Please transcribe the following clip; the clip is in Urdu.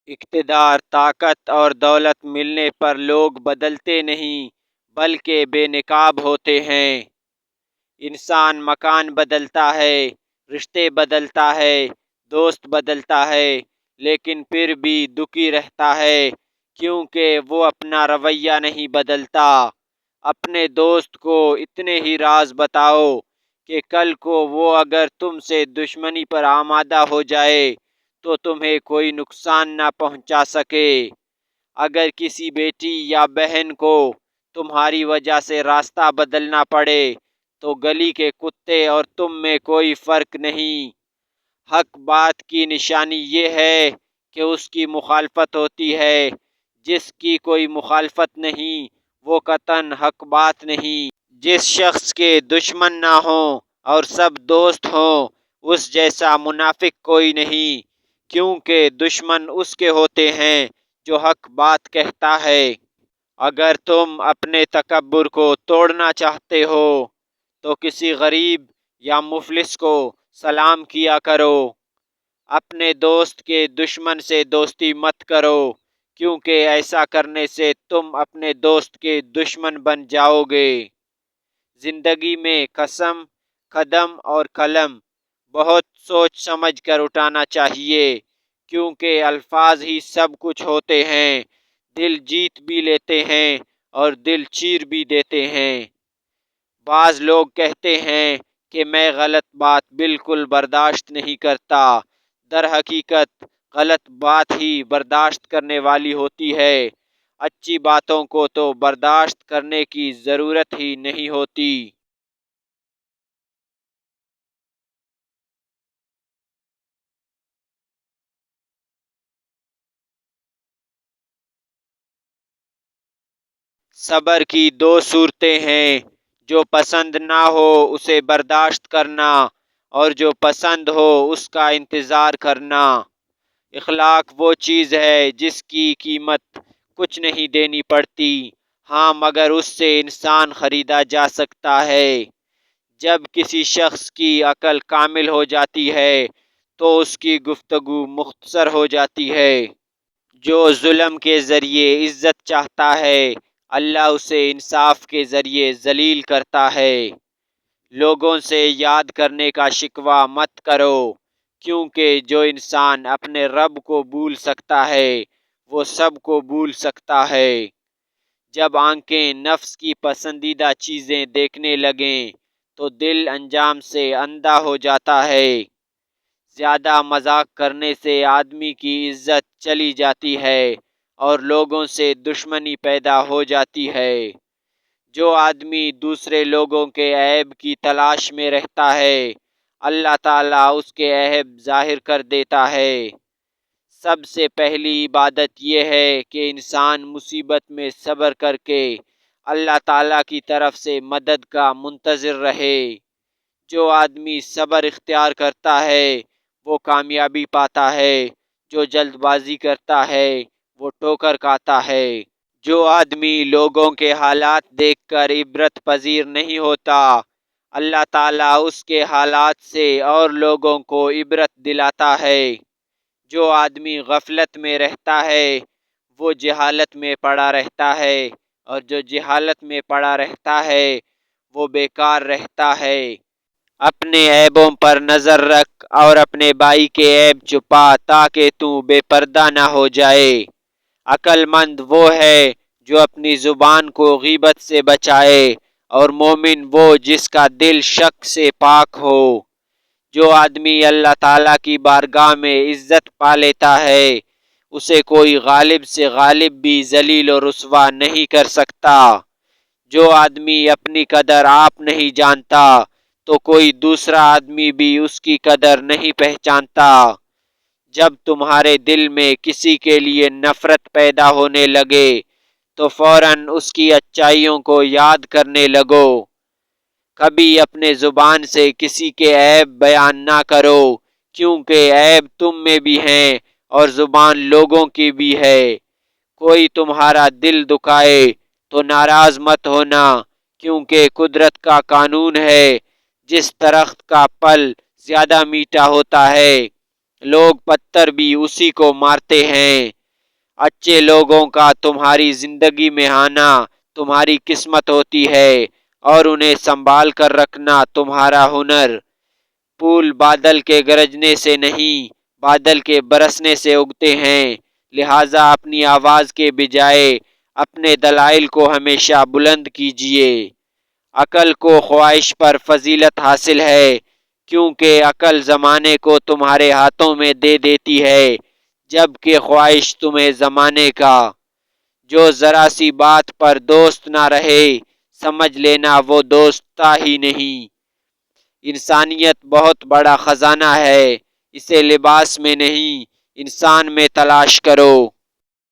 اقتدار، طاقت اور دولت ملنے پر لوگ بدلتے نہیں بلکہ بے نقاب ہوتے ہیں۔ انسان مکان بدلتا ہے، رشتے بدلتا ہے، دوست بدلتا ہے، لیکن پھر بھی دکھی رہتا ہے کیونکہ وہ اپنا رویہ نہیں بدلتا۔ اپنے دوست کو اتنے ہی راز بتاؤ کہ کل کو وہ اگر تم سے دشمنی پر آمادہ ہو جائے تو تمہیں کوئی نقصان نہ پہنچا سکے۔ اگر کسی بیٹی یا بہن کو تمہاری وجہ سے راستہ بدلنا پڑے تو گلی کے کتے اور تم میں کوئی فرق نہیں۔ حق بات کی نشانی یہ ہے کہ اس کی مخالفت ہوتی ہے، جس کی کوئی مخالفت نہیں وہ قطعاً حق بات نہیں۔ جس شخص کے دشمن نہ ہوں اور سب دوست ہوں اس جیسا منافق کوئی نہیں، کیونکہ دشمن اس کے ہوتے ہیں جو حق بات کہتا ہے۔ اگر تم اپنے تکبر کو توڑنا چاہتے ہو تو کسی غریب یا مفلس کو سلام کیا کرو۔ اپنے دوست کے دشمن سے دوستی مت کرو، کیونکہ ایسا کرنے سے تم اپنے دوست کے دشمن بن جاؤ گے۔ زندگی میں قسم، قدم اور قلم بہت سوچ سمجھ کر اٹھانا چاہیے، کیونکہ الفاظ ہی سب کچھ ہوتے ہیں۔ دل جیت بھی لیتے ہیں اور دل چیر بھی دیتے ہیں۔ بعض لوگ کہتے ہیں کہ میں غلط بات بالکل برداشت نہیں کرتا، در حقیقت غلط بات ہی برداشت کرنے والی ہوتی ہے، اچھی باتوں کو تو برداشت کرنے کی ضرورت ہی نہیں ہوتی۔ صبر کی دو صورتیں ہیں، جو پسند نہ ہو اسے برداشت کرنا اور جو پسند ہو اس کا انتظار کرنا۔ اخلاق وہ چیز ہے جس کی قیمت کچھ نہیں دینی پڑتی، ہاں مگر اس سے انسان خریدا جا سکتا ہے۔ جب کسی شخص کی عقل کامل ہو جاتی ہے تو اس کی گفتگو مختصر ہو جاتی ہے۔ جو ظلم کے ذریعے عزت چاہتا ہے اللہ اسے انصاف کے ذریعے ذلیل کرتا ہے۔ لوگوں سے یاد کرنے کا شکوہ مت کرو، کیونکہ جو انسان اپنے رب کو بھول سکتا ہے وہ سب کو بھول سکتا ہے۔ جب آنکھیں نفس کی پسندیدہ چیزیں دیکھنے لگیں تو دل انجام سے اندھا ہو جاتا ہے۔ زیادہ مذاق کرنے سے آدمی کی عزت چلی جاتی ہے اور لوگوں سے دشمنی پیدا ہو جاتی ہے۔ جو آدمی دوسرے لوگوں کے عیب کی تلاش میں رہتا ہے اللہ تعالیٰ اس کے عیب ظاہر کر دیتا ہے۔ سب سے پہلی عبادت یہ ہے کہ انسان مصیبت میں صبر کر کے اللہ تعالیٰ کی طرف سے مدد کا منتظر رہے۔ جو آدمی صبر اختیار کرتا ہے وہ کامیابی پاتا ہے، جو جلد بازی کرتا ہے وہ ٹھوکر کھاتا ہے۔ جو آدمی لوگوں کے حالات دیکھ کر عبرت پذیر نہیں ہوتا اللہ تعالیٰ اس کے حالات سے اور لوگوں کو عبرت دلاتا ہے۔ جو آدمی غفلت میں رہتا ہے وہ جہالت میں پڑا رہتا ہے، اور جو جہالت میں پڑا رہتا ہے وہ بیکار رہتا ہے۔ اپنے عیبوں پر نظر رکھ اور اپنے بھائی کے عیب چھپا تاکہ تو بے پردہ نہ ہو جائے۔ عقل مند وہ ہے جو اپنی زبان کو غیبت سے بچائے، اور مومن وہ جس کا دل شک سے پاک ہو۔ جو آدمی اللہ تعالیٰ کی بارگاہ میں عزت پا لیتا ہے اسے کوئی غالب سے غالب بھی ذلیل و رسوا نہیں کر سکتا۔ جو آدمی اپنی قدر آپ نہیں جانتا تو کوئی دوسرا آدمی بھی اس کی قدر نہیں پہچانتا۔ جب تمہارے دل میں کسی کے لیے نفرت پیدا ہونے لگے تو فوراً اس کی اچھائیوں کو یاد کرنے لگو۔ کبھی اپنے زبان سے کسی کے عیب بیان نہ کرو، کیونکہ عیب تم میں بھی ہیں اور زبان لوگوں کی بھی ہے۔ کوئی تمہارا دل دکھائے تو ناراض مت ہونا، کیونکہ قدرت کا قانون ہے جس درخت کا پھل زیادہ میٹھا ہوتا ہے لوگ پتھر بھی اسی کو مارتے ہیں۔ اچھے لوگوں کا تمہاری زندگی میں آنا تمہاری قسمت ہوتی ہے اور انہیں سنبھال کر رکھنا تمہارا ہنر۔ پھول بادل کے گرجنے سے نہیں، بادل کے برسنے سے اگتے ہیں، لہٰذا اپنی آواز کے بجائے اپنے دلائل کو ہمیشہ بلند کیجیے۔ عقل کو خواہش پر فضیلت حاصل ہے، کیونکہ عقل زمانے کو تمہارے ہاتھوں میں دے دیتی ہے، جبکہ خواہش تمہیں زمانے کا۔ جو ذرا سی بات پر دوست نہ رہے، سمجھ لینا وہ دوست تھا ہی نہیں۔ انسانیت بہت بڑا خزانہ ہے، اسے لباس میں نہیں، انسان میں تلاش کرو۔